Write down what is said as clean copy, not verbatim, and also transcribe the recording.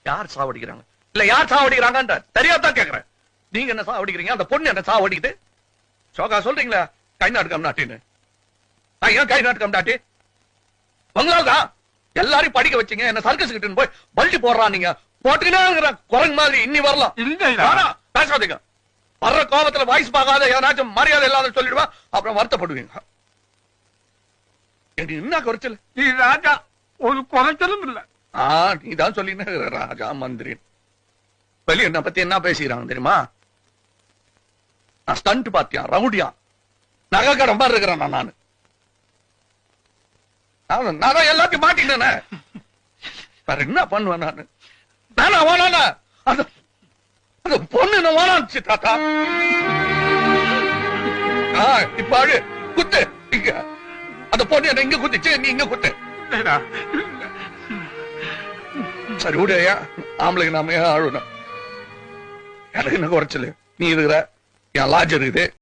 யார் சாவடிக்கிறாங்க இல்ல யார் சாவடிக்கிறாங்க தெரியாதான் கேக்குறேன். நீங்க என்ன சாவடிக்கிறீங்க? அந்த பொண்ணு என்ன சாவடிக்குது? சோகா சொல்றீங்களா கை நாட்டுக்கம் நாட்டின்னு? ஏன் கை நாட்டுக்கம் நாட்டி? உங்களால்தான் எல்லாரையும் படிக்க வச்சீங்க. என்ன சர்க்கஸ் கிட்ட போய் பல்டி போடுறான். நீங்க போட்டுக்கிட்டே குரங்கு மாதிரி இன்னி வரலாம். பேசாதீங்க. வர்ற கோபத்துல வாய்ஸ் பார்க்காத ஏதாச்சும் மரியாதை இல்லாத சொல்லிடுவா, அப்புறம் வருத்தப்படுவீங்க. என்ன குறைச்சல்? நீ ராஜா ஒரு குறைச்சலும் இல்ல. நீதான் சொல்லின ராஜா மந்திரி. வெளிய என்ன பத்தி என்ன பேசிக்கிறாங்க தெரியுமா? நான் ஸ்டண்ட் பாத்தியா, ரவுடியா, நகை கடை மாதிரி இருக்கிறேன் நானு. நான் எல்லாத்தையும் மாட்டினேன். வேற என்ன பண்ணுவேன் நானு? நானா வேணானா? அந்த பொண்ணு வேணாச்சு தாத்தா. இப்ப அழு குத்து. இங்க அந்த பொண்ணு என்ன இங்க குத்துச்சு, நீ இங்க குத்து. சரி விடையா, ஆம்பளைக்கு நாம அழுணும். எனக்கு என்ன குறைச்சல? நீ இருக்கிற, என் லாட்ஜ் இருக்குது,